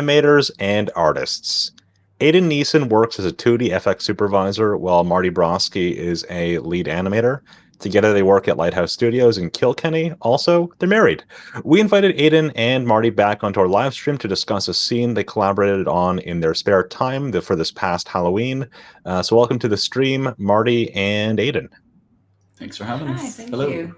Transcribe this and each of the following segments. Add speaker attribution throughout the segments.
Speaker 1: animators, and artists. Aidan Neeson works as a 2D FX Supervisor, while Marty Broski is a lead animator. Together, they work at Lighthouse Studios in Kilkenny. Also, they're married. We invited Aidan and Marty back onto our live stream to discuss a scene they collaborated on in their spare time for this past Halloween. So welcome to the stream, Marty and Aidan.
Speaker 2: Thanks for having us.
Speaker 3: Thank
Speaker 2: Hello.
Speaker 3: you.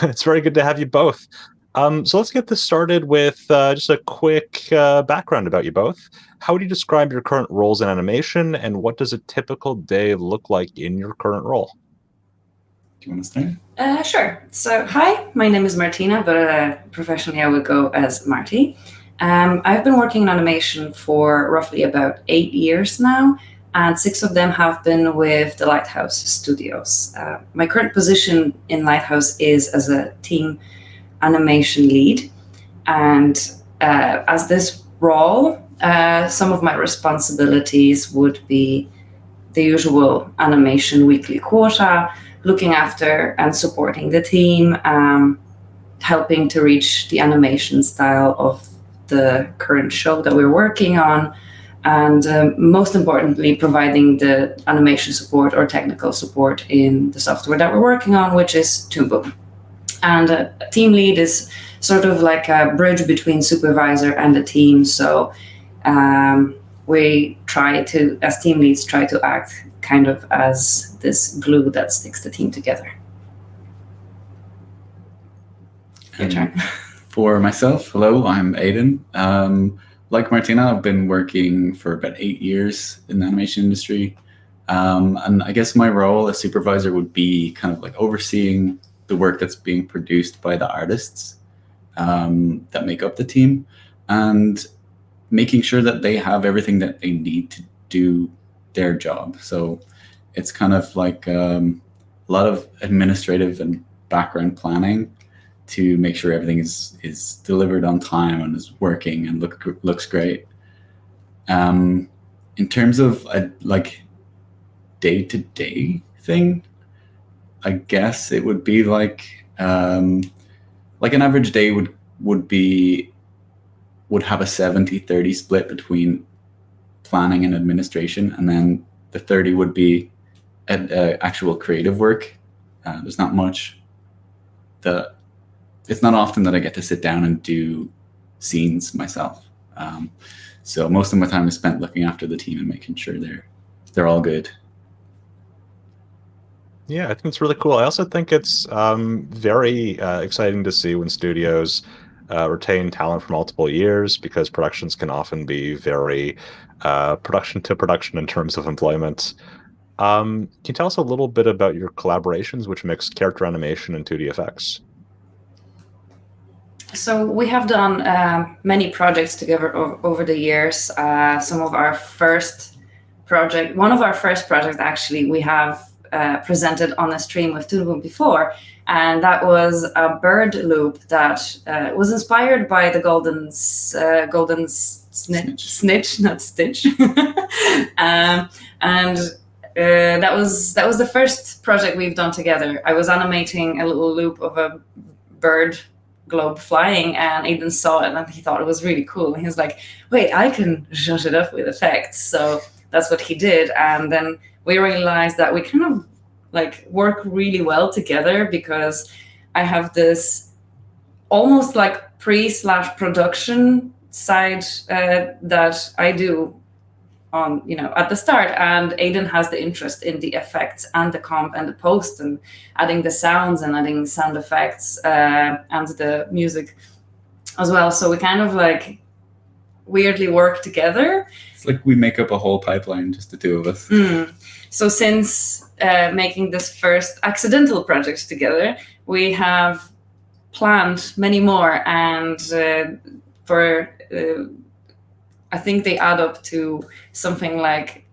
Speaker 1: It's very good to have you both. So let's get this started with just a quick background about you both. How would you describe your current roles in animation, and what does a typical day look like in your current role?
Speaker 2: Do you want to start?
Speaker 3: Sure. So, hi, my name is Martina, but professionally I would go as Marty. I've been working in animation for roughly about 8 years now, and 6 of them have been with the Lighthouse Studios. My current position in Lighthouse is as a team animation lead, and as this role, some of my responsibilities would be the usual animation weekly quota, looking after and supporting the team, helping to reach the animation style of the current show that we're working on, and most importantly, providing the animation support or technical support in the software that we're working on, which is Toon. And a team lead is sort of like a bridge between supervisor and the team. So we try to, as team leads, try to act kind of as this glue that sticks the team together. Your turn.
Speaker 2: For myself, hello, I'm Aidan. Like Martina, I've been working for about 8 years in the animation industry. And I guess my role as supervisor would be kind of like overseeing the work that's being produced by the artists that make up the team, and making sure that they have everything that they need to do their job. So it's kind of like a lot of administrative and background planning to make sure everything is delivered on time and is working and looks great. In terms of a like day-to-day thing, I guess it would be like an average day would have a 70-30 split between planning and administration, and then the 30 would be actual creative work. There's not much it's not often that I get to sit down and do scenes myself. So most of my time is spent looking after the team and making sure they're all good.
Speaker 1: Yeah, I think it's really cool. I also think it's very exciting to see when studios retain talent for multiple years, because productions can often be very production to production in terms of employment. Can you tell us a little bit about your collaborations, which mix character animation and 2D effects?
Speaker 3: So we have done many projects together over the years. One of our first projects actually, we have presented on a stream with Toon before, and that was a bird loop that was inspired by the golden snitch, not stitch. And that was the first project we've done together. I was animating a little loop of a bird globe flying, and Aidan saw it and he thought it was really cool, and he was like, wait, I can zhuzh it up with effects. So that's what he did, and then we realized that we kind of like work really well together, because I have this almost like pre/production side that I do on, at the start, and Aidan has the interest in the effects and the comp and the post and adding the sounds and adding sound effects and the music as well. So we kind of like weirdly work together.
Speaker 2: It's like we make up a whole pipeline, just the two of us.
Speaker 3: So since making this first accidental project together, we have planned many more, and I think they add up to something like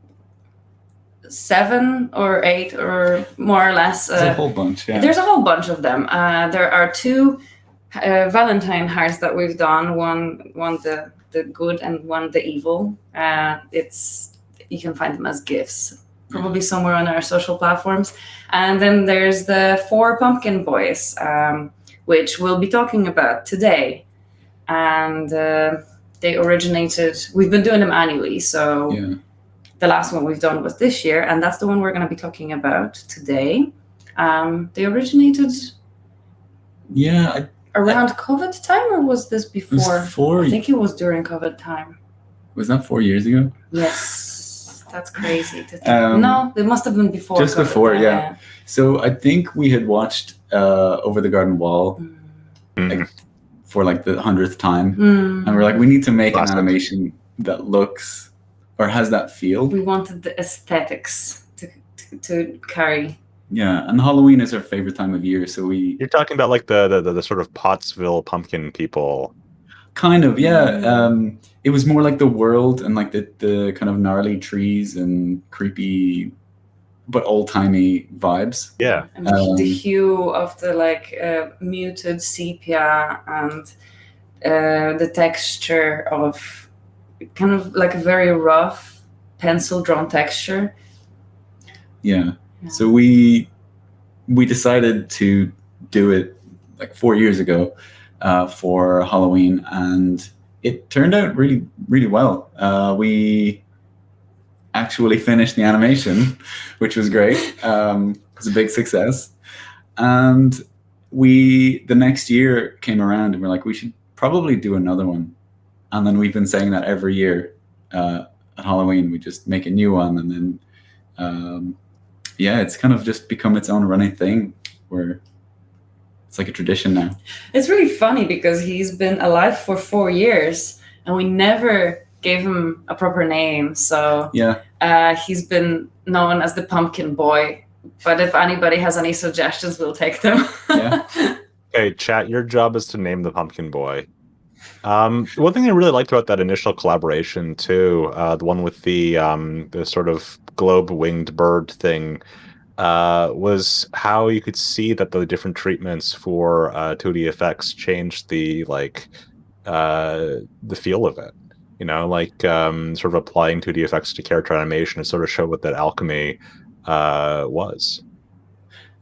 Speaker 3: 7 or 8 or more or less.
Speaker 2: There's a whole bunch, yeah.
Speaker 3: There's a whole bunch of them. There are 2 Valentine hearts that we've done. One the good and one the evil. You can find them as GIFs, probably somewhere on our social platforms. And then there's the 4 pumpkin boys, which we'll be talking about today. And They originated. We've been doing them annually, so
Speaker 2: Yeah.
Speaker 3: the last one we've done was this year, and that's the one we're going to be talking about today. They originated around COVID time, or was this before? I think it was during COVID time.
Speaker 2: Was that 4 years ago?
Speaker 3: Yes, that's crazy to think. No, it must have been before.
Speaker 2: Just
Speaker 3: COVID
Speaker 2: before,
Speaker 3: time,
Speaker 2: yeah. So I think we had watched Over the Garden Wall like, for like the 100th time, and we're like, we need to make an animation that looks or has that feel.
Speaker 3: We wanted the aesthetics to carry.
Speaker 2: Yeah, and Halloween is our favorite time of year, so
Speaker 1: You're talking about like the sort of Pottsville pumpkin people.
Speaker 2: Kind of, yeah. It was more like the world and like the kind of gnarly trees and creepy but old-timey vibes.
Speaker 1: Yeah.
Speaker 3: And the hue of the like muted sepia and the texture of kind of like a very rough pencil drawn texture.
Speaker 2: Yeah. So we decided to do it like 4 years ago for Halloween, and it turned out really, really well. We actually finished the animation, which was great. It was a big success. And the next year came around and we're like, we should probably do another one. And then we've been saying that every year at Halloween, we just make a new one. And then, it's kind of just become its own running thing where it's like a tradition now. It's
Speaker 3: really funny because he's been alive for 4 years and we never gave him a proper name. So he's been known as the Pumpkin Boy. But if anybody has any suggestions, we'll take them.
Speaker 1: Okay, chat, your job is to name the Pumpkin Boy. One thing I really liked about that initial collaboration too, the one with the sort of globe-winged bird thing, was how you could see that the different treatments for 2D effects changed the feel of it. You know, like sort of applying 2D effects to character animation to sort of show what that alchemy was.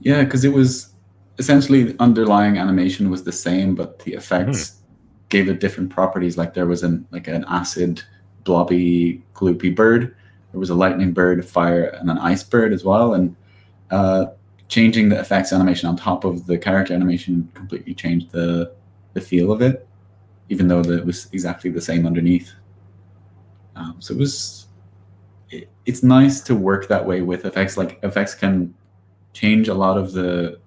Speaker 2: Yeah, because it was essentially the underlying animation was the same, but the effects gave it different properties. Like there was an acid, blobby, gloopy bird. There was a lightning bird, a fire, and an ice bird as well. And changing the effects animation on top of the character animation completely changed the feel of it, even though it was exactly the same underneath. So it's nice to work that way with effects. Like effects can change a lot of the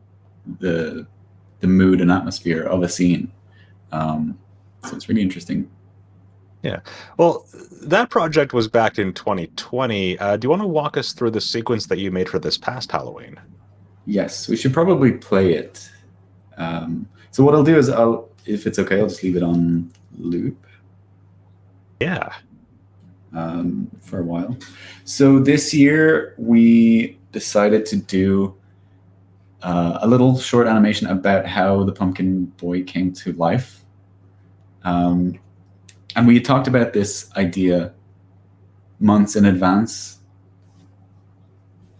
Speaker 2: mood and atmosphere of a scene. So it's really interesting.
Speaker 1: Yeah. Well, that project was back in 2020. Do you want to walk us through the sequence that you made for this past Halloween?
Speaker 2: Yes, we should probably play it. So what I'll do is if it's okay, I'll just leave it on loop.
Speaker 1: Yeah.
Speaker 2: For a while. So this year we decided to do a little short animation about how the Pumpkin Boy came to life. And we talked about this idea months in advance.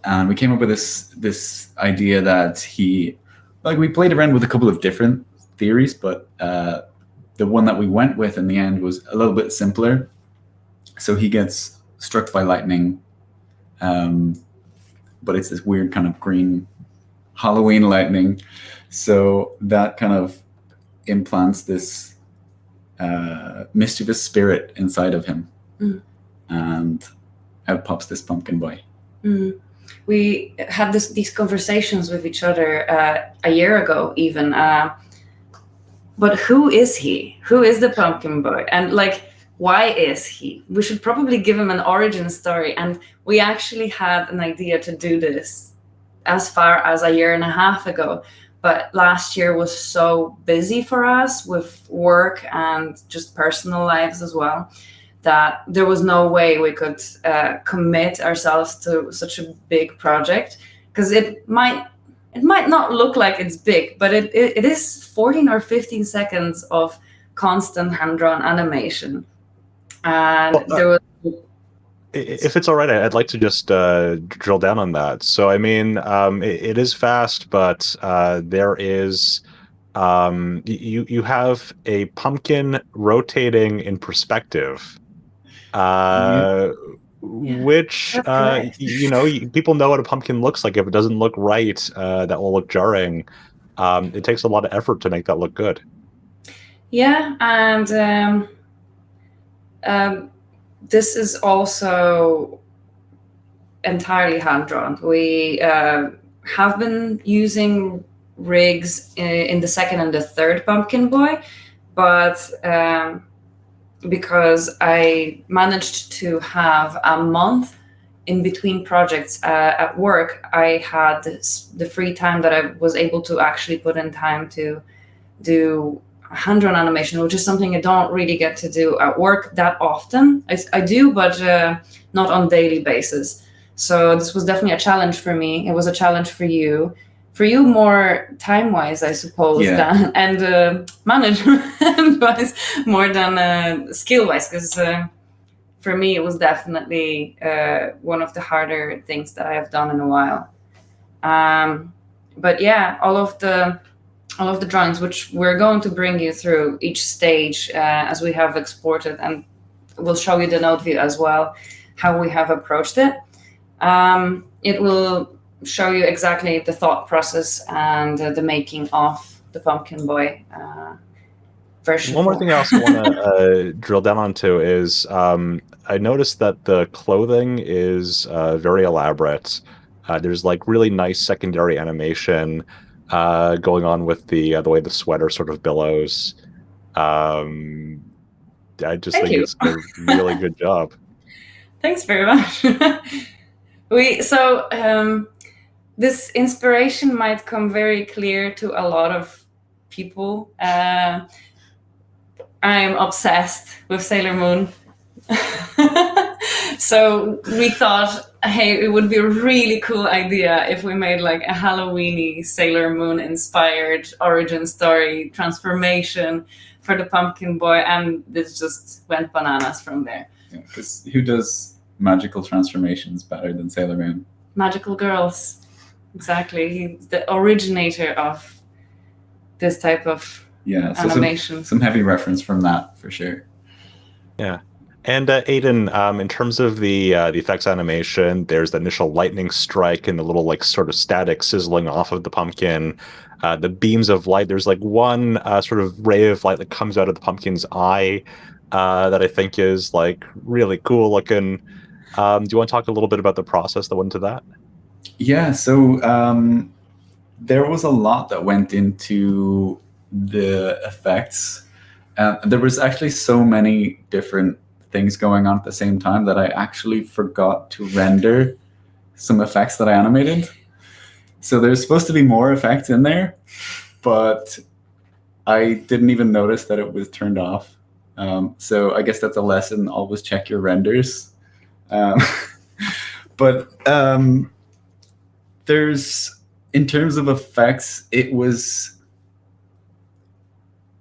Speaker 2: And we came up with this idea that we played around with a couple of different theories, but the one that we went with in the end was a little bit simpler. So he gets struck by lightning, but it's this weird kind of green Halloween lightning. So that kind of implants this mischievous spirit inside of him. And out pops this Pumpkin Boy. We had these conversations with each other a year ago even. But who is he? Who is the Pumpkin Boy? And why is he? We should probably give him an origin story. And we actually had an idea to do this as far as a year and a half ago. But last year was so busy for us with work and just personal lives as well, that there was no way we could commit ourselves to such a big project, because it might not look like it's big, but it is 14 or 15 seconds of constant hand-drawn animation. And there was...
Speaker 1: If it's all right, I'd like to just drill down on that. So, I mean, it is fast, but there is you have a pumpkin rotating in perspective, uh, which
Speaker 3: That's correct.
Speaker 1: people know what a pumpkin looks like. If it doesn't look right, that will look jarring. It takes a lot of effort to make that look good.
Speaker 3: Yeah, and this is also entirely hand drawn. We have been using rigs in the second and the third Pumpkin Boy, but because I managed to have a month in between projects at work, I had the free time that I was able to actually put in time to do hand-drawn animation, which is something I don't really get to do at work that often. I do, but not on daily basis. So this was definitely a challenge for me. It was a challenge for you. For you, more time-wise, I suppose,
Speaker 2: Yeah.
Speaker 3: and management-wise, more than skill-wise, because for me, it was definitely one of the harder things that I have done in a while. But yeah, all of the drawings, which we're going to bring you through each stage as we have exported, and we'll show you the node view as well, how we have approached it. It will show you exactly the thought process and the making of the Pumpkin Boy version.
Speaker 1: One more thing I also want to drill down onto is I noticed that the clothing is very elaborate. There's like really nice secondary animation going on with the way the sweater sort of billows. I just
Speaker 3: Thank
Speaker 1: think
Speaker 3: you.
Speaker 1: it's a really good job.
Speaker 3: Thanks very much. This inspiration might come very clear to a lot of people. I'm obsessed with Sailor Moon. So we thought, hey, it would be a really cool idea if we made like a Halloweeny Sailor Moon inspired origin story transformation for the Pumpkin Boy, and this just went bananas from there.
Speaker 2: Because who does magical transformations better than Sailor Moon?
Speaker 3: Magical girls. Exactly. He's the originator of this type of animation.
Speaker 2: Some heavy reference from that for sure.
Speaker 1: Yeah. And Aidan, in terms of the effects animation, there's the initial lightning strike and the little like sort of static sizzling off of the pumpkin. The beams of light. There's like one sort of ray of light that comes out of the pumpkin's eye that I think is like really cool looking. Do you want to talk a little bit about the process that went into that?
Speaker 2: Yeah, so there was a lot that went into the effects. There was actually so many different things going on at the same time that I actually forgot to render some effects that I animated. So there's supposed to be more effects in there, but I didn't even notice that it was turned off. So I guess that's a lesson. Always check your renders. But there's, in terms of effects, it was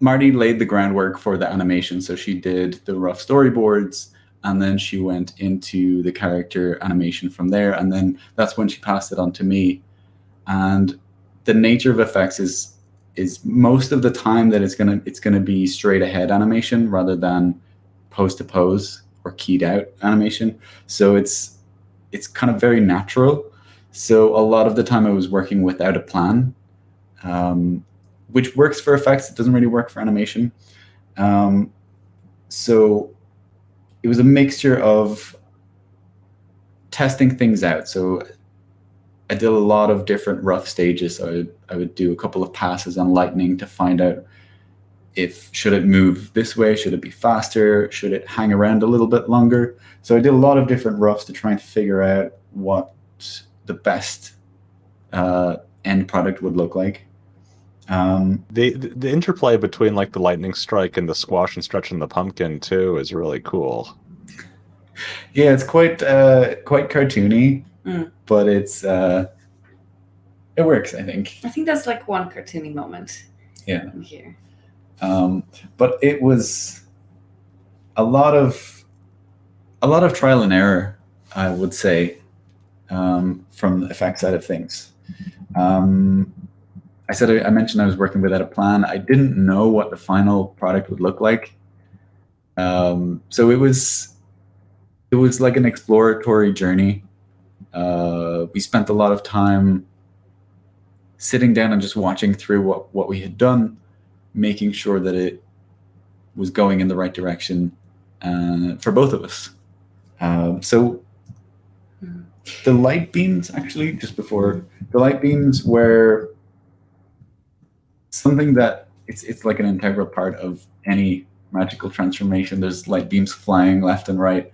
Speaker 2: Marty laid the groundwork for the animation. So she did the rough storyboards, and then she went into the character animation from there. And then that's when she passed it on to me. And the nature of effects is most of the time that it's gonna be straight ahead animation rather than pose to pose or keyed out animation. So it's kind of very natural. So a lot of the time I was working without a plan, which works for effects. It doesn't really work for animation. So it was a mixture of testing things out. So I did a lot of different rough stages. So I would do a couple of passes on lightning to find out should it move this way, should it be faster, should it hang around a little bit longer. So I did a lot of different roughs to try and figure out what the best end product would look like.
Speaker 1: The interplay between like the lightning strike and the squash and stretch and the pumpkin too is really cool.
Speaker 2: Yeah, it's quite cartoony, but it works, I think.
Speaker 3: I think that's like one cartoony moment.
Speaker 2: Yeah.
Speaker 3: In here.
Speaker 2: But it was a lot of trial and error, I would say, from the effects side of things. I mentioned I was working without a plan. I didn't know what the final product would look like. So it was like an exploratory journey. We spent a lot of time sitting down and just watching through what we had done, making sure that it was going in the right direction for both of us. So the light beams, actually, just before, the light beams were something that it's like an integral part of any magical transformation. There's light beams flying left and right.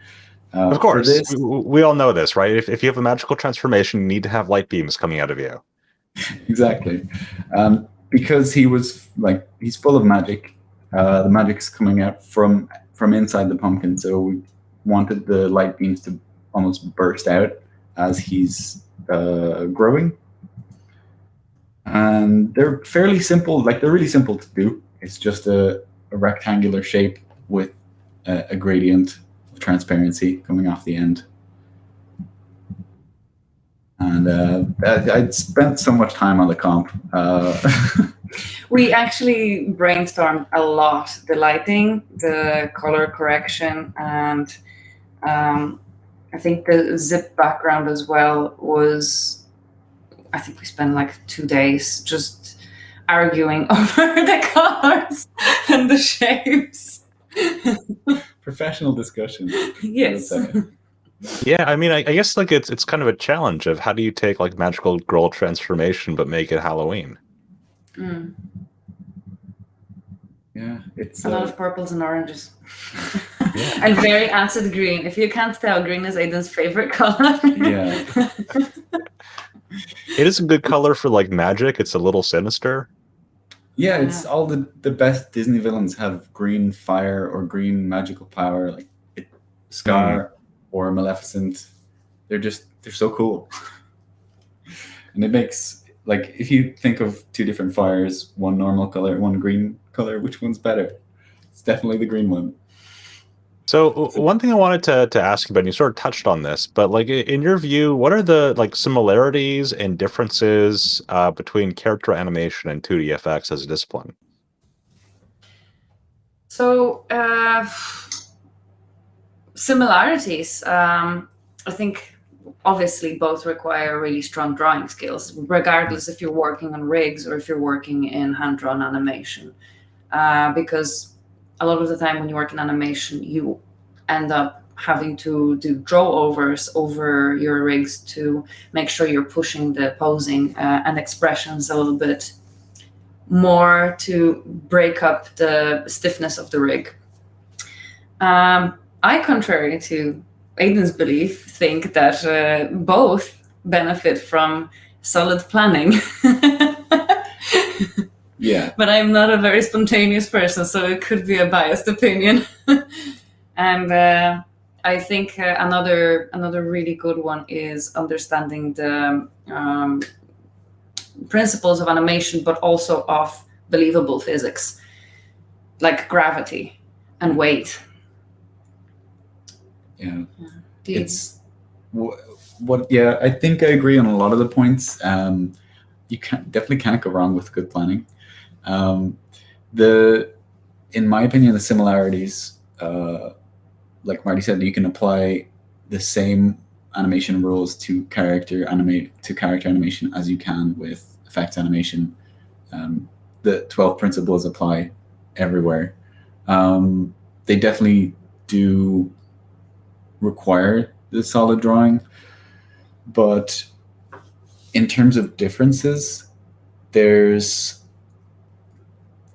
Speaker 1: Of course, we all know this, right? If you have a magical transformation, you need to have light beams coming out of you.
Speaker 2: Exactly. Because he's full of magic. The magic's coming out from inside the pumpkin, so we wanted the light beams to almost burst out as he's growing. And they're fairly simple, they're really simple to do. It's just a rectangular shape with a gradient of transparency coming off the end. And I spent so much time on the comp.
Speaker 3: We actually brainstormed a lot. The lighting, the color correction, and I think the zip background as well was, I think we spent like 2 days just arguing over the colors and the shapes.
Speaker 2: Professional discussion.
Speaker 3: Yes.
Speaker 1: Yeah, I mean, I guess like it's kind of a challenge of how do you take like magical girl transformation but make it Halloween?
Speaker 3: Mm.
Speaker 2: Yeah, it's
Speaker 3: a lot of purples and oranges.
Speaker 1: Yeah.
Speaker 3: And very acid green. If you can't tell, green is Aidan's favorite color.
Speaker 2: Yeah.
Speaker 1: It is a good color for like magic. It's a little sinister.
Speaker 2: Yeah, it's all the best Disney villains have green fire or green magical power, like Scar or Maleficent. They're so cool. And it makes, like, if you think of two different fires, one normal color, one green color, which one's better? It's definitely the green one.
Speaker 1: So one thing I wanted to ask you about, and you sort of touched on this, but like in your view, what are the like similarities and differences between character animation and 2D FX as a discipline?
Speaker 3: So similarities, I think obviously both require really strong drawing skills, regardless if you're working on rigs or if you're working in hand-drawn animation, because a lot of the time when you work in animation, you end up having to do draw overs over your rigs to make sure you're pushing the posing and expressions a little bit more to break up the stiffness of the rig. I, contrary to Aidan's belief, think that both benefit from solid planning.
Speaker 2: Yeah.
Speaker 3: But I'm not a very spontaneous person, so it could be a biased opinion. And I think another really good one is understanding the principles of animation, but also of believable physics, like gravity and weight.
Speaker 2: Yeah. It's what. Yeah, I think I agree on a lot of the points. You definitely can't go wrong with good planning. In my opinion, the similarities, like Marty said, you can apply the same animation rules to character animation as you can with effects animation. The 12 principles apply everywhere. They definitely do require the solid drawing, but in terms of differences,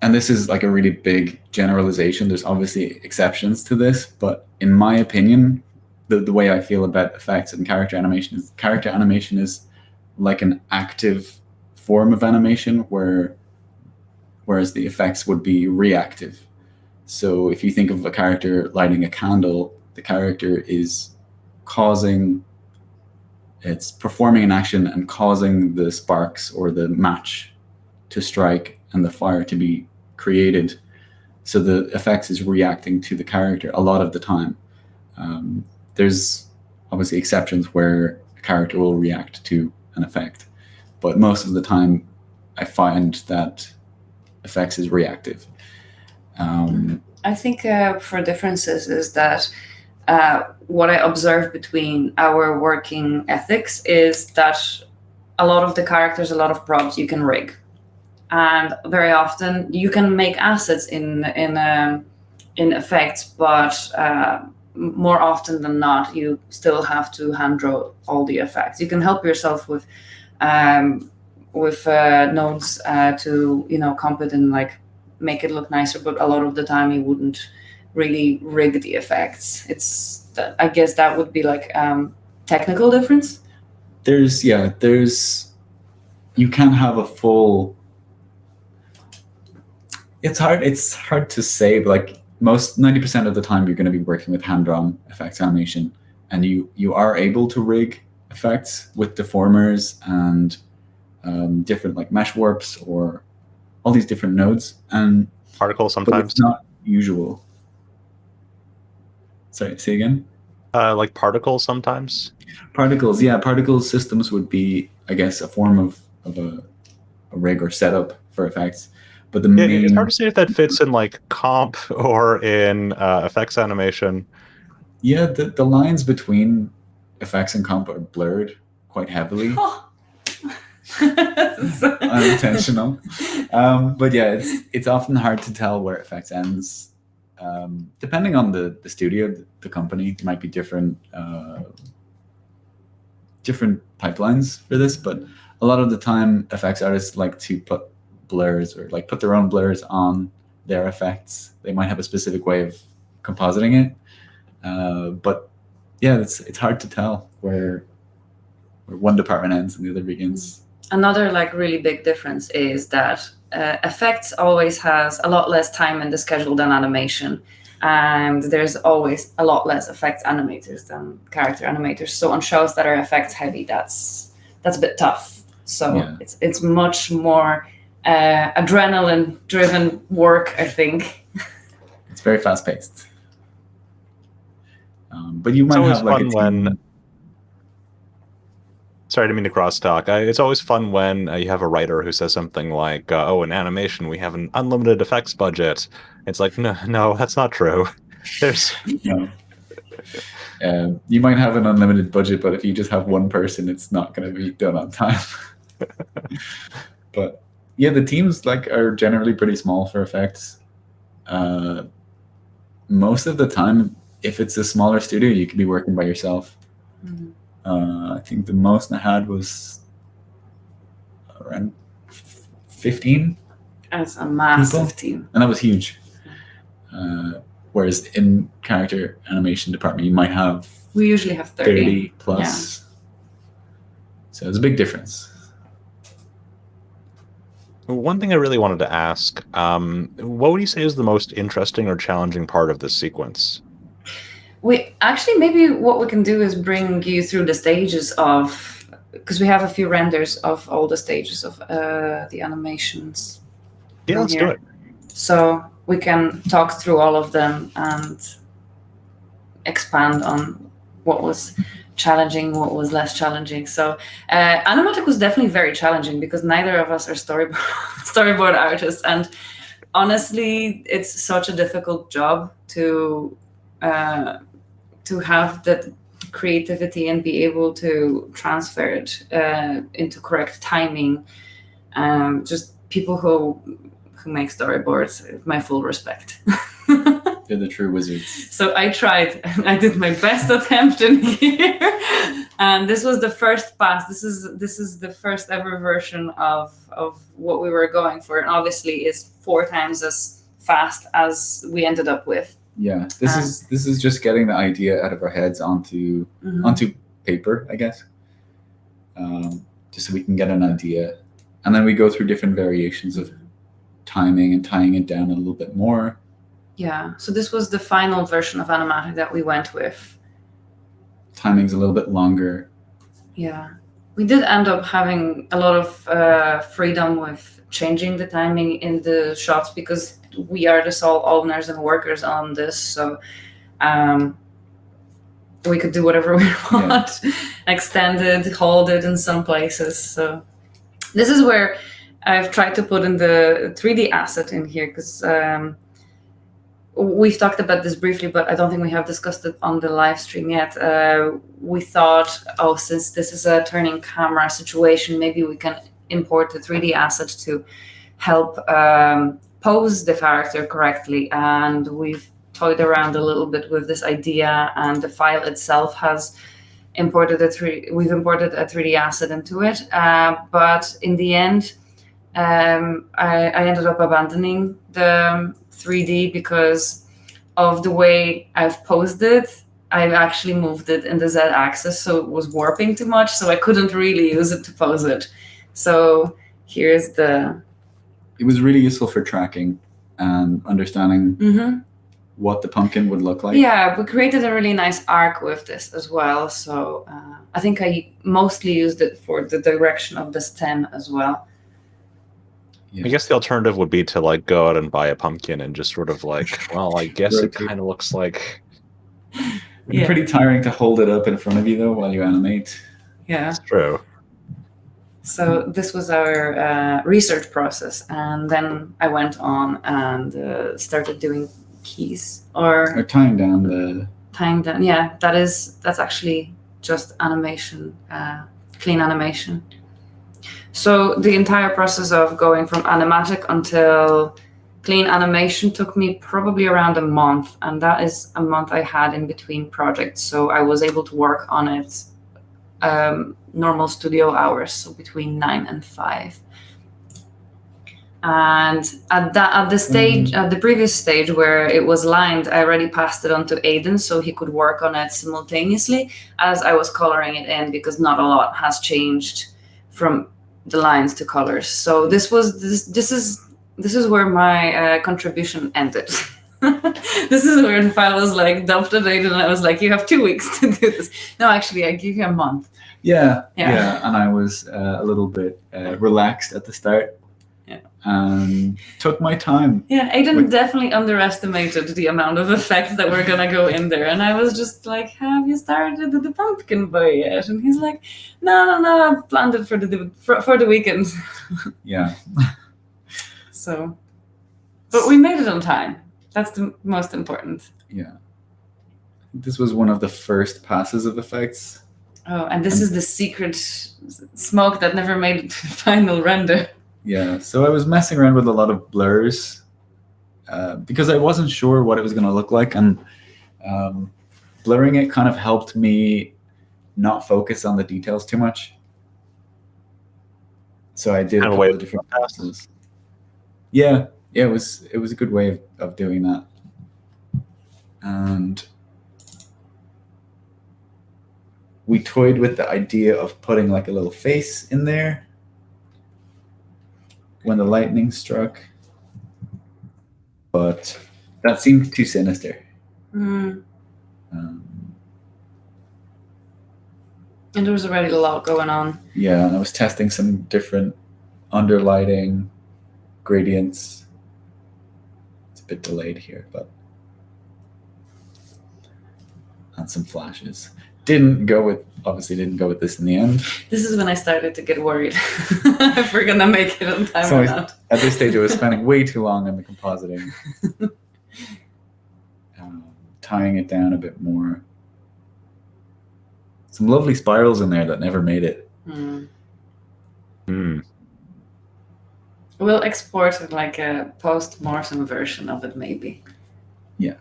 Speaker 2: and this is like a really big generalization, there's obviously exceptions to this, but in my opinion, the way I feel about effects and character animation is like an active form of animation, whereas the effects would be reactive. So if you think of a character lighting a candle, the character is it's performing an action and causing the sparks or the match to strike and the fire to be created. So the effects is reacting to the character a lot of the time. There's obviously exceptions where a character will react to an effect, but most of the time I find that FX is reactive.
Speaker 3: I think for differences is that what I observe between our working ethics is that a lot of the characters, a lot of props you can rig, and very often you can make assets in effects, but more often than not, you still have to hand draw all the effects. You can help yourself with nodes to comp it and like make it look nicer, but a lot of the time you wouldn't really rig the effects. I guess that would be like technical difference.
Speaker 2: You can have a full. It's hard to say, but like most 90% of the time you're going to be working with hand-drawn effects animation, and you are able to rig effects with deformers and different like mesh warps or all these different nodes, and
Speaker 1: Particles
Speaker 2: but
Speaker 1: sometimes.
Speaker 2: it's not usual. Sorry, say again.
Speaker 1: Like particles sometimes.
Speaker 2: Particles, yeah, particle systems would be, I guess, a form of a rig or setup for effects. But the main,
Speaker 1: it's hard to say if that fits in like comp or in effects animation.
Speaker 2: Yeah, the lines between effects and comp are blurred quite heavily. Unintentional. But yeah, it's often hard to tell where effects ends. Depending on the studio, the company, there might be different pipelines for this, but a lot of the time effects artists like to put blurs or like put their own blurs on their effects. They might have a specific way of compositing it, but yeah, it's hard to tell where one department ends and the other begins.
Speaker 3: Another like really big difference is that effects always has a lot less time in the schedule than animation, and there's always a lot less effects animators than character animators. So on shows that are effects heavy, that's a bit tough. So yeah. It's much more adrenaline driven work, I think.
Speaker 2: It's very fast paced. But you might have like a team.
Speaker 1: Sorry, I didn't mean to crosstalk. It's always fun when you have a writer who says something like, "Oh, in animation we have an unlimited effects budget." It's like, no, that's not true. There's
Speaker 2: no. You might have an unlimited budget, but if you just have one person, it's not going to be done on time. But yeah, the teams like are generally pretty small for effects. Most of the time, if it's a smaller studio, you can be working by yourself. Mm-hmm. I think the most I had was around 15.
Speaker 3: That's a massive team.
Speaker 2: And that was huge. Whereas in character animation department, you might have...
Speaker 3: We usually have 30
Speaker 2: plus. Yeah. So it's a big difference.
Speaker 1: One thing I really wanted to ask, what would you say is the most interesting or challenging part of this sequence?
Speaker 3: We actually, maybe what we can do is bring you through the stages of, because we have a few renders of all the stages of the animations.
Speaker 1: Yeah, let's do it.
Speaker 3: So we can talk through all of them and expand on what was challenging, what was less challenging. So animatic was definitely very challenging because neither of us are storyboard artists, and honestly, it's such a difficult job to have that creativity and be able to transfer it into correct timing. Just people who make storyboards, my full respect.
Speaker 2: They're the true wizards.
Speaker 3: So I tried. I did my best attempt in here, and this was the first pass. This is the first ever version of what we were going for, and obviously is 4 times as fast as we ended up with.
Speaker 2: Yeah, this is just getting the idea out of our heads onto paper, I guess, just so we can get an idea, and then we go through different variations of timing and tying it down a little bit more.
Speaker 3: Yeah, so this was the final version of animatic that we went with.
Speaker 2: Timing's a little bit longer.
Speaker 3: Yeah, we did end up having a lot of freedom with changing the timing in the shots because we are the sole owners and workers on this, so we could do whatever we want, extend it, hold it in some places. So this is where I've tried to put in the 3D asset in here because we've talked about this briefly, but I don't think we have discussed it on the live stream yet. We thought, oh, since this is a turning camera situation, maybe we can import the 3D asset to help pose the character correctly. And we've toyed around a little bit with this idea, and the file itself has imported we've imported a 3D asset into it. But in the end, I ended up abandoning the 3D because of the way I've posed it. I've actually moved it in the Z-axis, so it was warping too much, so I couldn't really use it to pose it. So here's the...
Speaker 2: It was really useful for tracking and understanding what the pumpkin would look like.
Speaker 3: Yeah, we created a really nice arc with this as well. So I think I mostly used it for the direction of the stem as well.
Speaker 1: Yeah. I guess the alternative would be to like go out and buy a pumpkin and just sort of like, well, I guess it kind of looks like...
Speaker 2: It's pretty tiring to hold it up in front of you though while you animate.
Speaker 3: Yeah,
Speaker 1: that's true.
Speaker 3: So this was our research process, and then I went on and started doing keys or
Speaker 2: tying down.
Speaker 3: Yeah, that's actually just animation, clean animation. So the entire process of going from animatic until clean animation took me probably around a month, and that is a month I had in between projects. So I was able to work on it normal studio hours, so between 9 and 5. And at the previous stage where it was lined, I already passed it on to Aidan so he could work on it simultaneously as I was coloring it in, because not a lot has changed from the lines to colors. So this is where my contribution ended. This is where the file was like dumped at Aidan, and I was like, you have 2 weeks to do this. No, actually, I give you a month.
Speaker 2: Yeah. And I was a little bit relaxed at the start.
Speaker 3: Yeah.
Speaker 2: And took my time.
Speaker 3: Yeah, Aidan definitely underestimated the amount of effects that were gonna go in there, and I was just like, "Have you started the pumpkin boy yet?" And he's like, "No, I've planned it for the weekend."
Speaker 2: Yeah.
Speaker 3: So, but we made it on time. That's the most important.
Speaker 2: Yeah. This was one of the first passes of effects.
Speaker 3: Oh, and this is the secret smoke that never made it to the final render.
Speaker 2: Yeah, so I was messing around with a lot of blurs because I wasn't sure what it was going to look like, and blurring it kind of helped me not focus on the details too much. So I did a couple of different passes. Yeah, it was a good way of doing that. And we toyed with the idea of putting like a little face in there when the lightning struck, but that seemed too sinister.
Speaker 3: And there was already a lot going on.
Speaker 2: Yeah, and I was testing some different underlighting gradients. It's a bit delayed here, but and some flashes. Obviously didn't go with this in the end.
Speaker 3: This is when I started to get worried if we're gonna make it on time or not.
Speaker 2: At this stage, I was spending way too long on the compositing, tying it down a bit more. Some lovely spirals in there that never made it.
Speaker 3: We'll export like a post-mortem version of it, maybe.
Speaker 2: Yeah.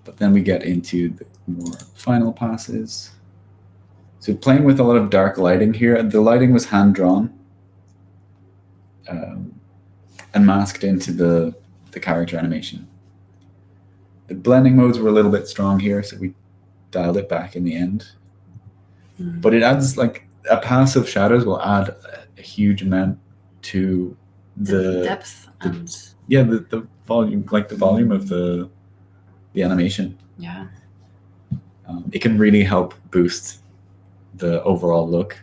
Speaker 2: But then we get into the more final passes. So playing with a lot of dark lighting here. The lighting was hand-drawn and masked into the character animation. The blending modes were a little bit strong here, so we dialed it back in the end. But it adds, like, a pass of shadows will add a huge amount to the
Speaker 3: depth and...
Speaker 2: Yeah, the volume, like the volume of the animation.
Speaker 3: Yeah.
Speaker 2: It can really help boost the overall look.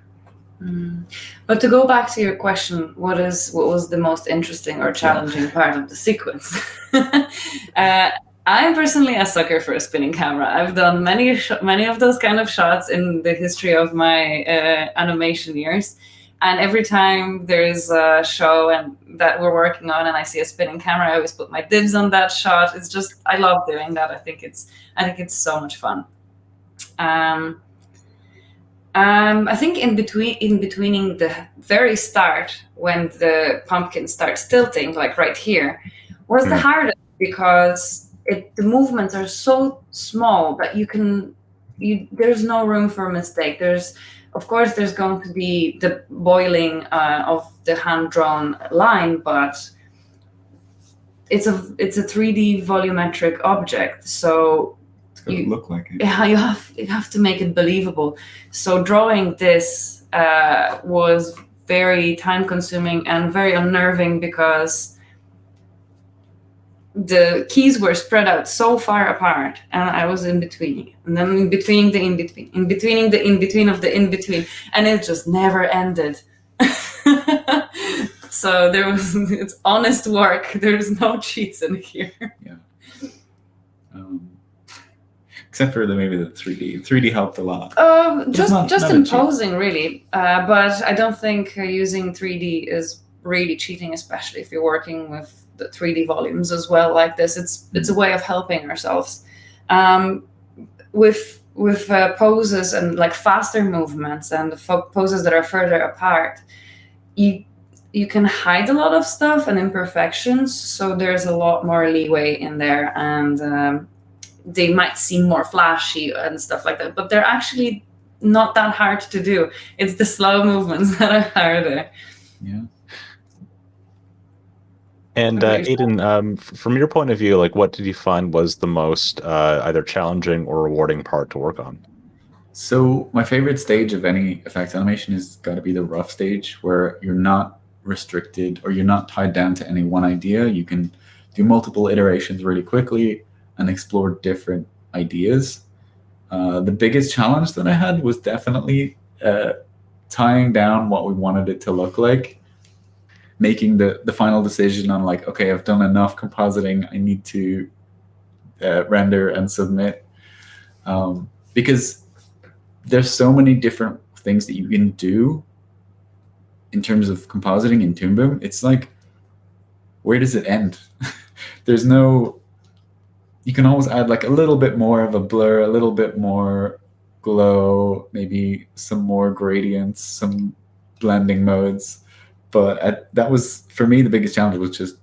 Speaker 3: But to go back to your question, what was the most interesting or challenging part of the sequence? I'm personally a sucker for a spinning camera. I've done many of those kind of shots in the history of my animation years, And every time there's a show and that we're working on and I see a spinning camera, I always put my dibs on that shot. It's just, I love doing that. I think it's so much fun. I think in betweening the very start, when the pumpkin starts tilting, like right here, was the hardest, because the movements are so small that there's no room for a mistake. Of course, there's going to be the boiling of the hand-drawn line, but it's a 3D volumetric object, so
Speaker 2: you look like it.
Speaker 3: Yeah, you have to make it believable. So drawing this was very time-consuming and very unnerving, because the keys were spread out so far apart, and I was in between, and then in between the in-between, in betweening the in-between of the in-between, and it just never ended. So it's honest work. There's no cheats in here.
Speaker 2: Yeah. Except for maybe the 3D. 3D helped a lot.
Speaker 3: Just imposing, really. But I don't think using 3D is really cheating, especially if you're working with the 3D volumes as well like this. It's a way of helping ourselves. With poses and like faster movements and the poses that are further apart, you can hide a lot of stuff and imperfections, so there's a lot more leeway in there, and they might seem more flashy and stuff like that, but they're actually not that hard to do. It's the slow movements that are harder.
Speaker 2: Yeah.
Speaker 1: And Aidan, from your point of view, like, what did you find was the most either challenging or rewarding part to work on?
Speaker 2: So my favorite stage of any effects animation has got to be the rough stage, where you're not restricted or you're not tied down to any one idea. You can do multiple iterations really quickly and explore different ideas. The biggest challenge that I had was definitely tying down what we wanted it to look like, making the final decision on like, okay, I've done enough compositing, I need to render and submit. Because there's so many different things that you can do in terms of compositing in Toon Boom. It's like, where does it end? There's no, you can always add like a little bit more of a blur, a little bit more glow, maybe some more gradients, some blending modes. But that was, for me, the biggest challenge was just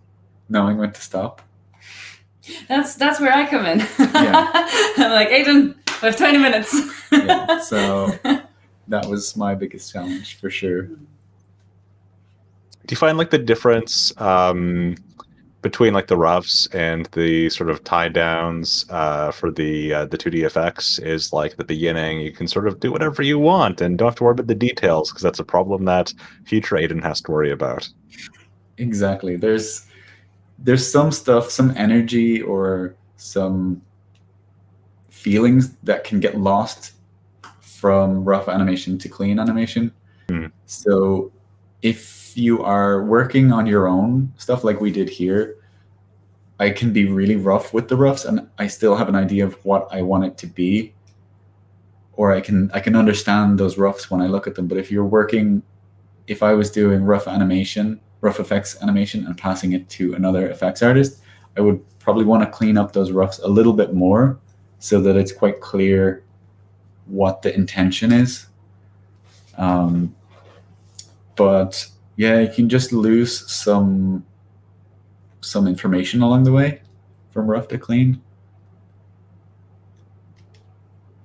Speaker 2: knowing when to stop.
Speaker 3: That's where I come in.
Speaker 2: Yeah.
Speaker 3: I'm like, Aidan, we have 20 minutes.
Speaker 2: Yeah, so that was my biggest challenge for sure.
Speaker 1: Do you find like the difference between like the roughs and the sort of tie downs for the 2D effects is like the beginning, you can sort of do whatever you want and don't have to worry about the details, because that's a problem that future Aidan has to worry about.
Speaker 2: Exactly. There's some stuff, some energy or some feelings that can get lost from rough animation to clean animation. So if you are working on your own stuff like we did here, I can be really rough with the roughs and I still have an idea of what I want it to be, or I can understand those roughs when I look at them. But if I was doing rough effects animation and passing it to another effects artist, I would probably want to clean up those roughs a little bit more so that it's quite clear what the intention is. But yeah, you can just lose some information along the way from rough to clean.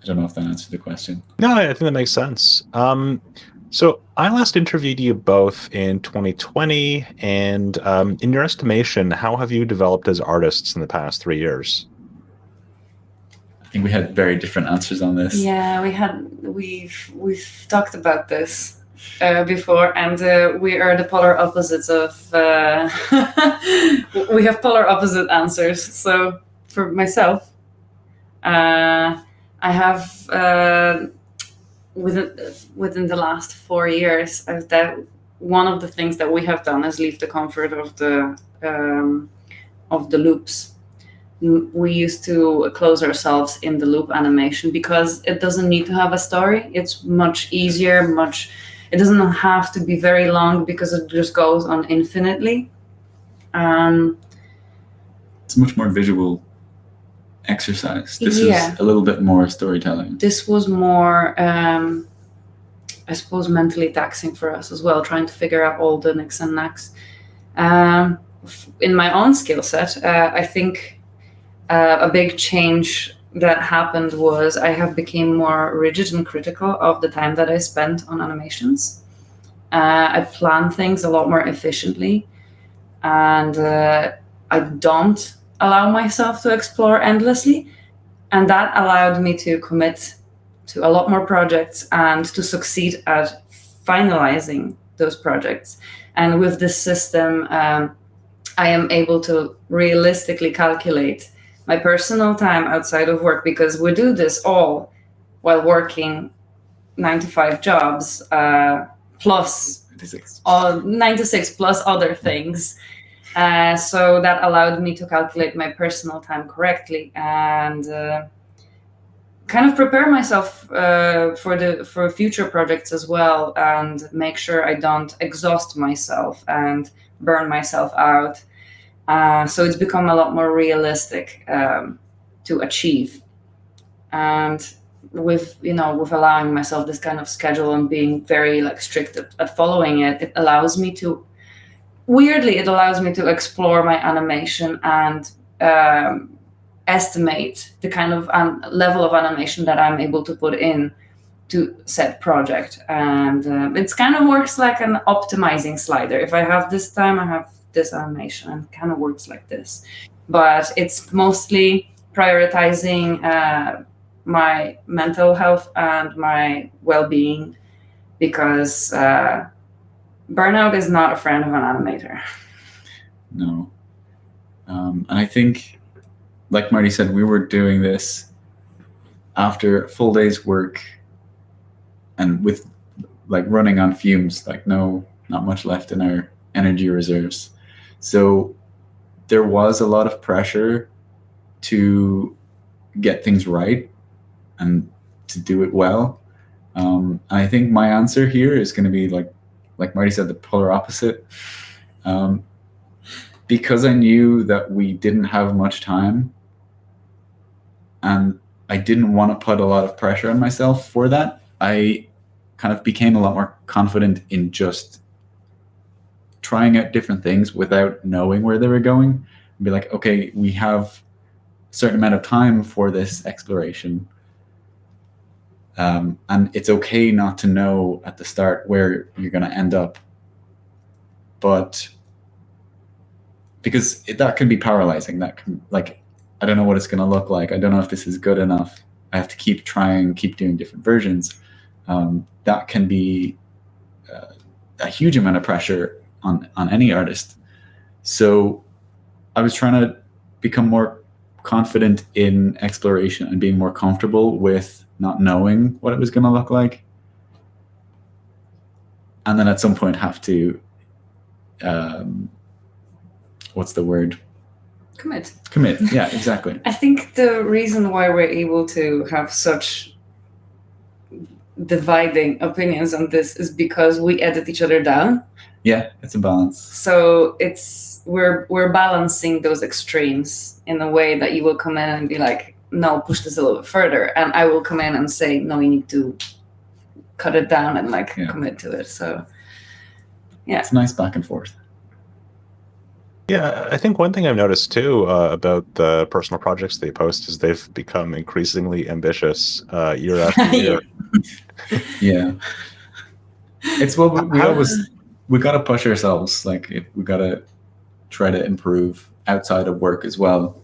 Speaker 2: I don't know if that answered the question.
Speaker 1: No, I think that makes sense. So I last interviewed you both in 2020, and in your estimation, how have you developed as artists in the past 3 years?
Speaker 2: I think we had very different answers on this.
Speaker 3: Yeah, we've talked about this before, and we are the polar opposites of we have polar opposite answers. So for myself, I have within the last 4 years, that one of the things that we have done is leave the comfort of the loops. We used to close ourselves in the loop animation because it doesn't need to have a story. It's much easier, much It doesn't have to be very long because it just goes on infinitely.
Speaker 2: It's a much more visual exercise. This is a little bit more storytelling.
Speaker 3: This was more, I suppose, mentally taxing for us as well, trying to figure out all the nicks and knacks. In my own skill set, I think a big change that happened was I have become more rigid and critical of the time that I spent on animations. I plan things a lot more efficiently, and I don't allow myself to explore endlessly. And that allowed me to commit to a lot more projects and to succeed at finalizing those projects. And with this system, I am able to realistically calculate my personal time outside of work, because we do this all while working 9 to 5 jobs, plus 9 to 6 plus other things. So that allowed me to calculate my personal time correctly and kind of prepare myself for future projects as well, and make sure I don't exhaust myself and burn myself out. So it's become a lot more realistic to achieve. And with allowing myself this kind of schedule and being very strict at following it, it allows me to explore my animation and estimate the kind of level of animation that I'm able to put in to said project. And it kind of works like an optimizing slider. If I have this time, I have this animation, and it kind of works like this. But it's mostly prioritizing my mental health and my well-being, because burnout is not a friend of an animator.
Speaker 2: No. And I think, like Marty said, we were doing this after a full day's work and with running on fumes, not much left in our energy reserves. So there was a lot of pressure to get things right and to do it well. And I think my answer here is going to be like Marty said, the polar opposite. Because I knew that we didn't have much time, and I didn't want to put a lot of pressure on myself for that, I kind of became a lot more confident in just trying out different things without knowing where they were going. And be like, okay, we have a certain amount of time for this exploration. And it's okay not to know at the start where you're going to end up. But because that can be paralyzing. That can, I don't know what it's going to look like. I don't know if this is good enough. I have to keep trying, keep doing different versions. That can be a huge amount of pressure on any artist. So I was trying to become more confident in exploration and being more comfortable with not knowing what it was going to look like. And then at some point have to, what's the word?
Speaker 3: Commit.
Speaker 2: Yeah, exactly.
Speaker 3: I think the reason why we're able to have such dividing opinions on this is because we edit each other down.
Speaker 2: Yeah, it's a balance.
Speaker 3: So we're balancing those extremes in a way that you will come in and be like, no, push this a little bit further, and I will come in and say, no, you need to cut it down and commit to it. So yeah,
Speaker 2: it's nice back and forth.
Speaker 1: Yeah, I think one thing I've noticed too about the personal projects they post is they've become increasingly ambitious year after year.
Speaker 2: Yeah, it's what we got to push ourselves. We got to try to improve outside of work as well.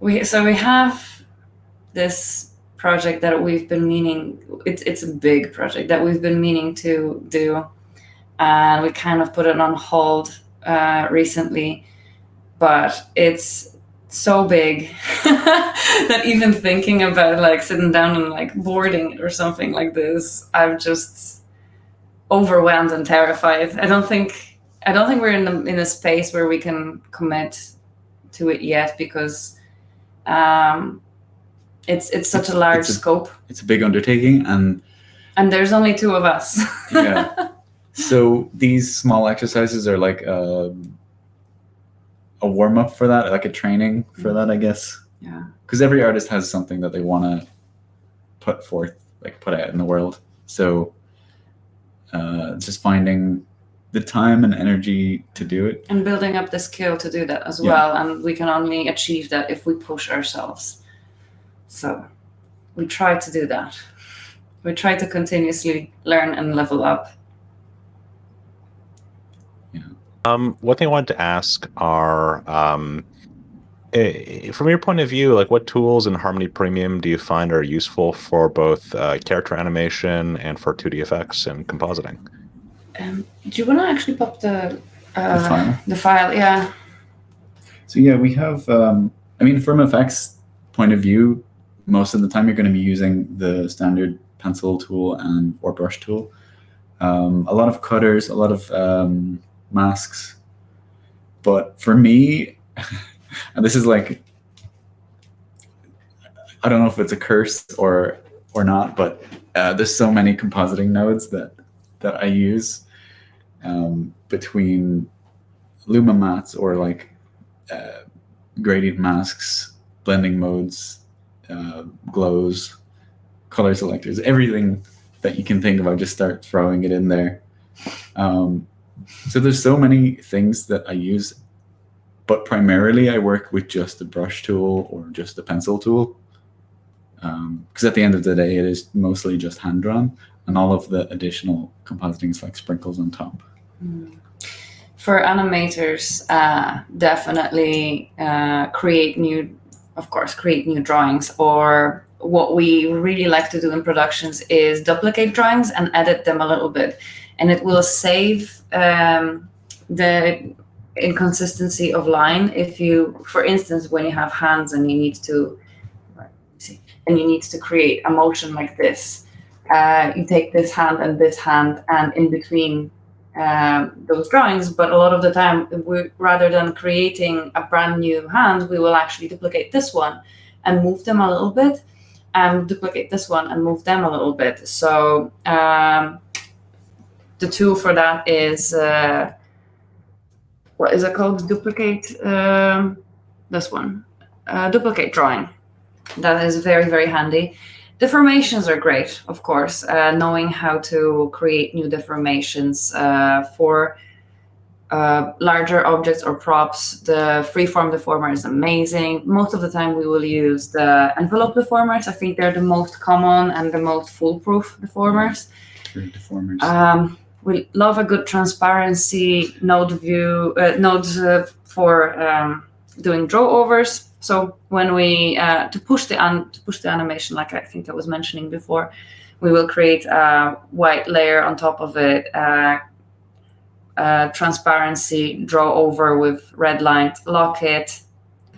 Speaker 3: We have this project that we've been meaning. It's a big project that we've been meaning to do. And we kind of put it on hold recently, but it's so big that even thinking about sitting down and boarding it or something like this, I'm just overwhelmed and terrified. I don't think we're in a space where we can commit to it yet, because it's such a large scope.
Speaker 2: It's a big undertaking, and
Speaker 3: And there's only 2 of us.
Speaker 2: Yeah. So these small exercises are like a warm-up for that, like a training for that, I guess.
Speaker 3: Yeah.
Speaker 2: Because every artist has something that they want to put forth, like put out in the world. So just finding the time and energy to do it.
Speaker 3: And building up the skill to do that as
Speaker 2: Yeah.
Speaker 3: well. And we can only achieve that if we push ourselves. So we try to do that. We try to continuously learn and level up.
Speaker 1: One thing I wanted to ask are, from your point of view, like what tools in Harmony Premium do you find are useful for both character animation and for 2D effects and compositing?
Speaker 3: Do you want to actually pop the
Speaker 2: file?
Speaker 3: The file, yeah.
Speaker 2: So yeah, we have, I mean, from FX point of view, most of the time you're going to be using the standard pencil tool or brush tool. A lot of cutters, a lot of masks. But for me, and this is like, I don't know if it's a curse or not, but there's so many compositing nodes that I use between Luma mats or like gradient masks, blending modes, glows, color selectors, everything that you can think of. I just start throwing it in there. So there's so many things that I use, but primarily I work with just the brush tool or just the pencil tool. Because at the end of the day, it is mostly just hand drawn, and all of the additional compositing is like sprinkles on top.
Speaker 3: For animators, definitely create new drawings. Or what we really like to do in productions is duplicate drawings and edit them a little bit, and it will save the inconsistency of line. If you, for instance, when you have hands and you need to create a motion like this, you take this hand, and in between those drawings. But a lot of the time, rather than creating a brand new hand, we will actually duplicate this one and move them a little bit, and duplicate this one and move them a little bit. So the tool for that is what is it called? Duplicate. This one, duplicate drawing. That is very, very handy. Deformations are great, of course. Knowing how to create new deformations for larger objects or props. The freeform deformer is amazing. Most of the time we will use the envelope deformers. I think they're the most common and the most foolproof deformers.
Speaker 2: True deformers.
Speaker 3: We love a good transparency node view, nodes for doing draw overs. So when we to push the animation, like I think I was mentioning before, we will create a white layer on top of it, transparency draw over with red line, lock it,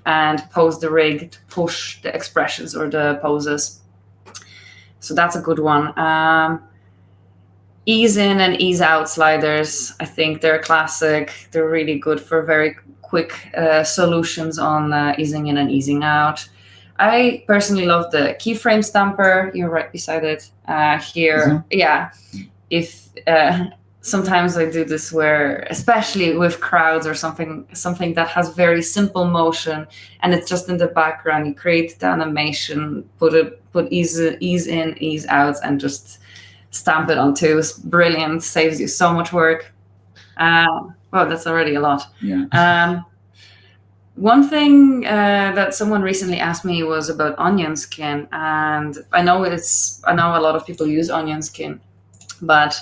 Speaker 3: and pose the rig to push the expressions or the poses. So that's a good one. Ease in and ease out sliders, I think they're classic. They're really good for very quick solutions on easing in and easing out. I personally love the keyframe stamper. You're right beside it here.
Speaker 2: Mm-hmm.
Speaker 3: Yeah. If sometimes I do this where, especially with crowds or something that has very simple motion and it's just in the background, you create the animation, put ease in, ease out, and just stamp it on two. It's brilliant. Saves you so much work. Well, that's already a lot.
Speaker 2: Yeah.
Speaker 3: One thing that someone recently asked me was about onion skin, and I know a lot of people use onion skin, but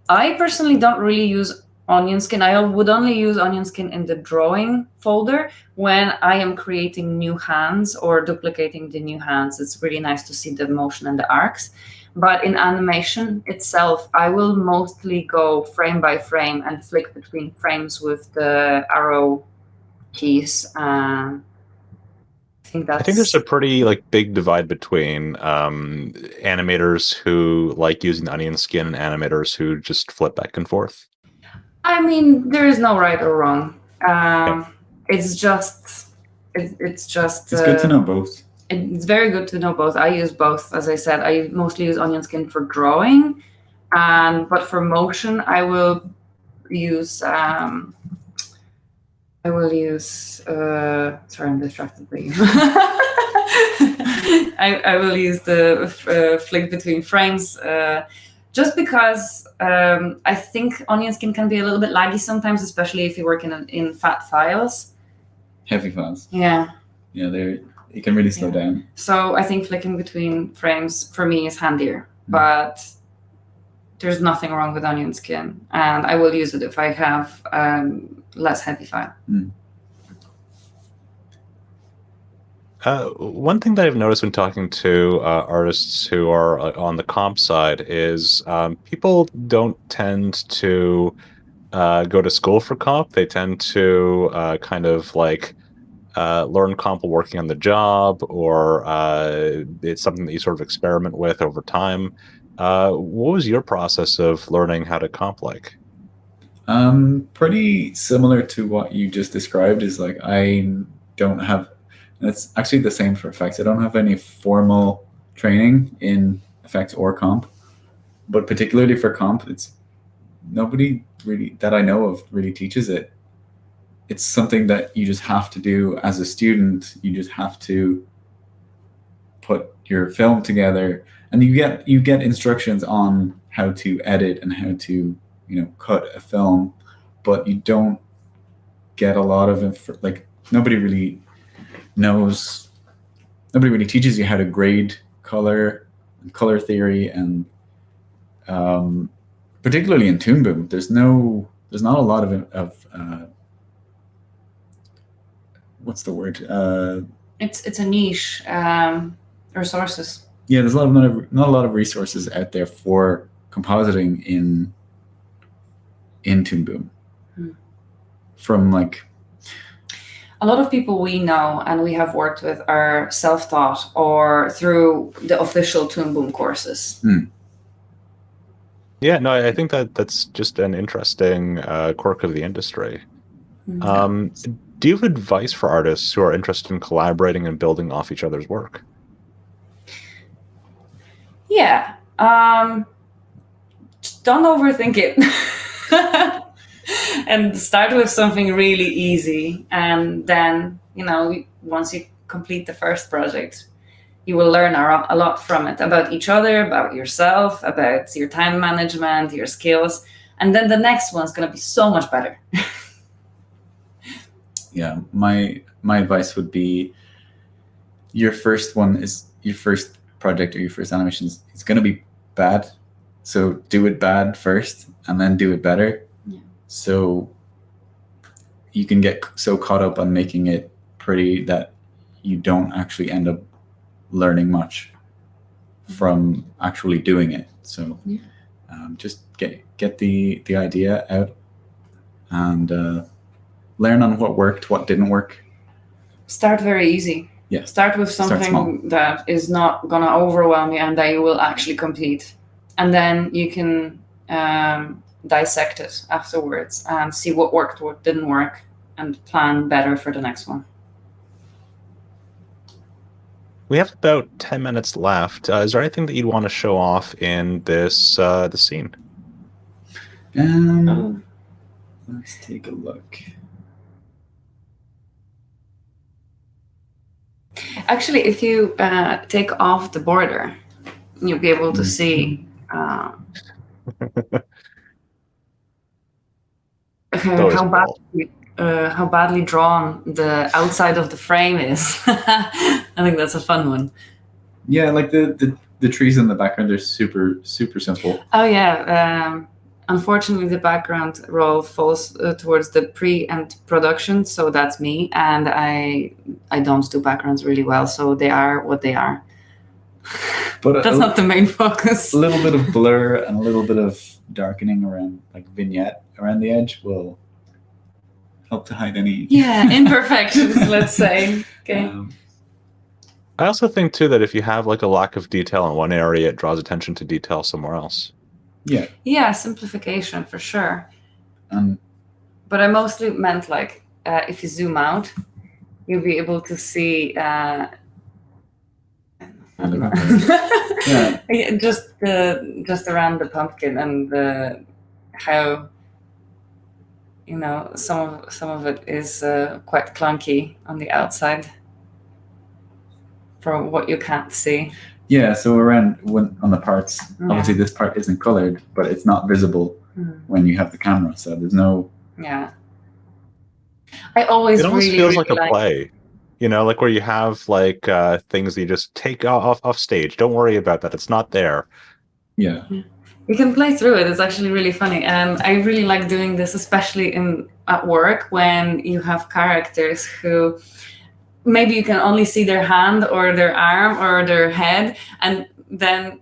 Speaker 3: I personally don't really use onion skin. I would only use onion skin in the drawing folder when I am creating new hands or duplicating the new hands. It's really nice to see the motion and the arcs. But in animation itself, I will mostly go frame by frame and flick between frames with the arrow keys. I think
Speaker 1: there's a pretty big divide between animators who like using the onion skin and animators who just flip back and forth.
Speaker 3: I mean, there is no right or wrong. It's just
Speaker 2: it's good to know both.
Speaker 3: it's very good to know both. I use both, as I said. I mostly use onion skin for drawing, but for motion, I will use. Sorry, I'm distracted by you. I will use the flick between frames, just because I think onion skin can be a little bit laggy sometimes, especially if you work in fat files.
Speaker 2: Heavy files.
Speaker 3: Yeah.
Speaker 2: Yeah, it can really slow down.
Speaker 3: So I think flicking between frames for me is handier, but there's nothing wrong with onion skin, and I will use it if I have less heavy file.
Speaker 1: One thing that I've noticed when talking to artists who are on the comp side is people don't tend to go to school for comp. They tend to kind of like learn comp while working on the job, or it's something that you sort of experiment with over time. What was your process of learning how to comp like?
Speaker 2: Pretty similar to what you just described. Is like I don't have. It's actually the same for effects. I don't have any formal training in effects or comp, but particularly for comp, it's nobody really that I know of really teaches it. It's something that you just have to do as a student. You just have to put your film together, and you get instructions on how to edit and how to cut a film, but you don't get a lot of like nobody really teaches you how to grade color and color theory, and particularly in Toon Boom, there's not a lot of what's the word?
Speaker 3: It's a niche resources.
Speaker 2: Yeah, there's not a lot of resources out there for compositing in Toon Boom. From like
Speaker 3: a lot of people we know and we have worked with are self-taught or through the official Toon Boom courses.
Speaker 1: Yeah, no, I think that's just an interesting quirk of the industry. Do you have advice for artists who are interested in collaborating and building off each other's work?
Speaker 3: Yeah. Don't overthink it. And start with something really easy. And then, once you complete the first project, you will learn a lot from it, about each other, about yourself, about your time management, your skills. And then the next one's going to be so much better.
Speaker 2: Yeah, my advice would be your first project or your first animation is going to be bad. So do it bad first and then do it better. Yeah. So you can get so caught up on making it pretty that you don't actually end up learning much from actually doing it. So just get the idea out and learn on what worked, what didn't work. Start
Speaker 3: very easy.
Speaker 2: Yeah.
Speaker 3: Start with something that is not going to overwhelm you and that you will actually complete. And then you can dissect it afterwards and see what worked, what didn't work, and plan better for the next one.
Speaker 1: We have about 10 minutes left. Is there anything that you'd want to show off in this the scene?
Speaker 2: Let's take a look.
Speaker 3: Actually, if you take off the border, you'll be able to see how badly drawn the outside of the frame is. I think that's a fun one.
Speaker 2: Yeah, like the trees in the background are super simple.
Speaker 3: Oh yeah. Unfortunately, the background role falls towards the pre and production, so that's me, and I don't do backgrounds really well, so they are what they are. But that's not the main focus.
Speaker 2: A little bit of blur and a little bit of darkening around, like vignette around the edge, will help to hide any
Speaker 3: imperfections. Let's say. Okay.
Speaker 1: I also think too that if you have like a lack of detail in one area, it draws attention to detail somewhere else.
Speaker 2: Yeah,
Speaker 3: simplification for sure. But I mostly meant like if you zoom out, you'll be able to see
Speaker 2: Yeah.
Speaker 3: Yeah, just around the pumpkin and how some of it is quite clunky on the outside from what you can't see.
Speaker 2: Yeah, so on the parts, obviously this part isn't colored, but it's not visible when you have the camera, so there's no...
Speaker 3: Yeah. I always
Speaker 1: It almost
Speaker 3: really,
Speaker 1: feels
Speaker 3: really
Speaker 1: like a play, like where you have like things that you just take off stage. Don't worry about that; it's not there.
Speaker 2: Yeah.
Speaker 3: You can play through it. It's actually really funny, and I really like doing this, especially at work when you have characters who maybe you can only see their hand or their arm or their head, and then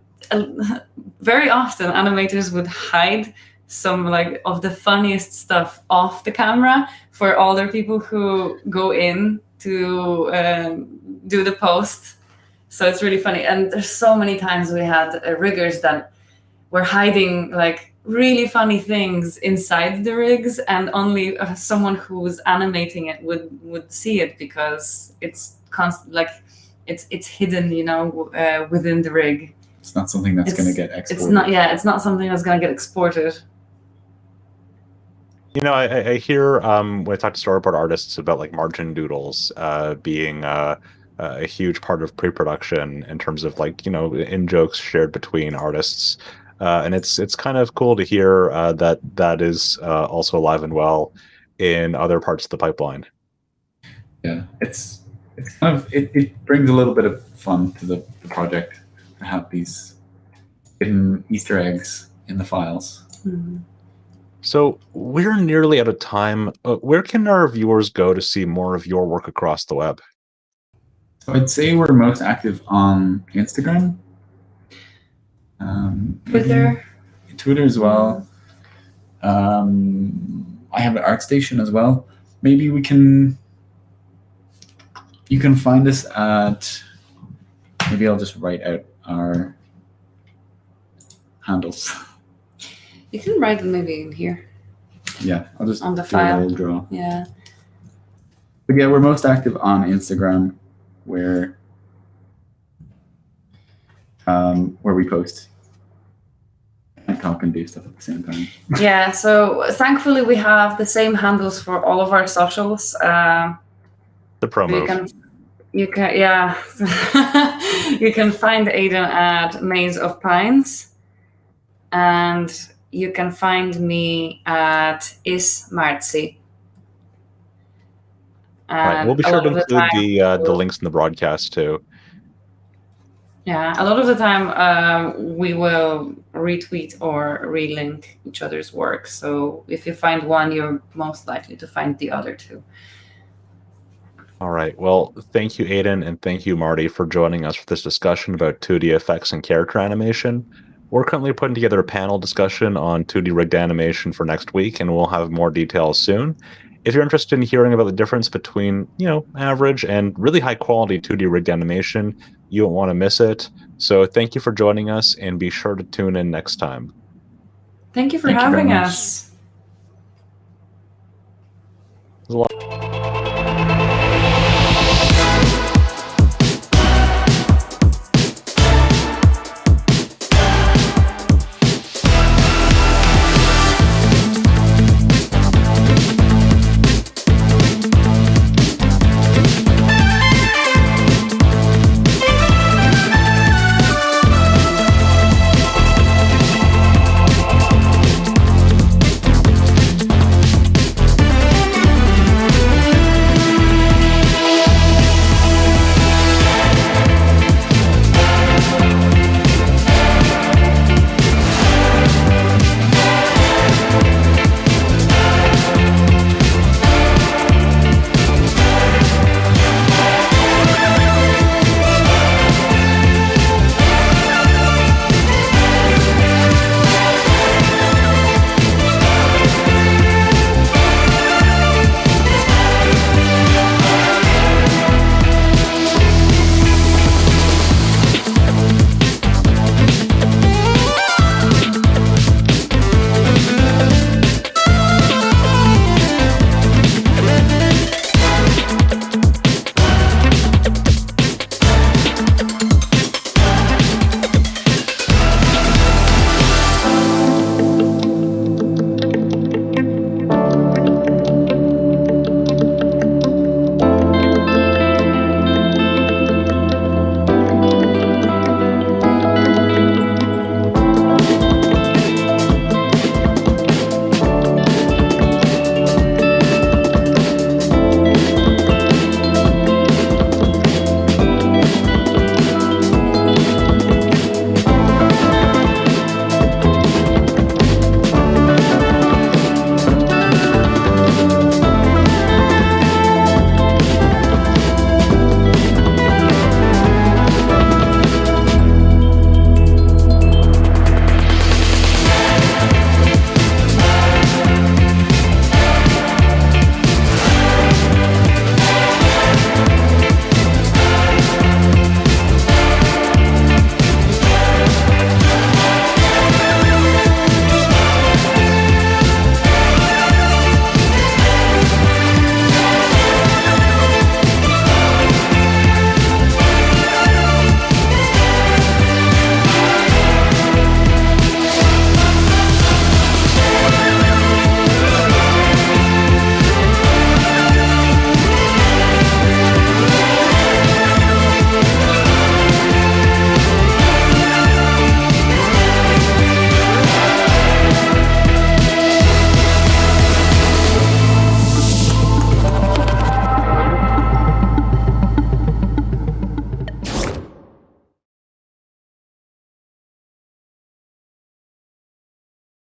Speaker 3: very often animators would hide some like of the funniest stuff off the camera for older people who go in to do the post. So it's really funny, and there's so many times we had riggers that were hiding like really funny things inside the rigs, and only someone who was animating it would see it, because it's it's hidden, within the rig.
Speaker 2: It's not something that's going to get exported.
Speaker 3: It's not something that's going to get exported.
Speaker 1: I hear when I talk to storyboard artists about like margin doodles being a huge part of pre-production in terms of like in jokes shared between artists. And it's kind of cool to hear that is also alive and well in other parts of the pipeline.
Speaker 2: Yeah, it's kind of it brings a little bit of fun to the project to have these hidden Easter eggs in the files.
Speaker 3: Mm-hmm.
Speaker 1: So we're nearly out of time. Where can our viewers go to see more of your work across the web?
Speaker 2: So I'd say we're most active on Instagram. Twitter as well. I have an ArtStation as well. Maybe you can find us at, maybe I'll just write out our handles.
Speaker 3: You can write them maybe in here.
Speaker 2: Yeah, I'll just
Speaker 3: on the
Speaker 2: do
Speaker 3: file.
Speaker 2: a little draw.
Speaker 3: Yeah.
Speaker 2: But yeah, we're most active on Instagram, where we post and talk and do stuff at the same time.
Speaker 3: Yeah, so thankfully we have the same handles for all of our socials.
Speaker 1: The promo.
Speaker 3: You can find Aidan at Maze of Pines, and you can find me at Marty.
Speaker 1: Right. We'll be sure to include the links in the broadcast too.
Speaker 3: Yeah, a lot of the time we will retweet or relink each other's work. So if you find one, you're most likely to find the other two.
Speaker 1: All right. Well, thank you, Aidan, and thank you, Marty, for joining us for this discussion about 2D effects and character animation. We're currently putting together a panel discussion on 2D rigged animation for next week, and we'll have more details soon. If you're interested in hearing about the difference between, average and really high quality 2D rigged animation, you won't want to miss it. So thank you for joining us, and be sure to tune in next time.
Speaker 3: Thank you for having us.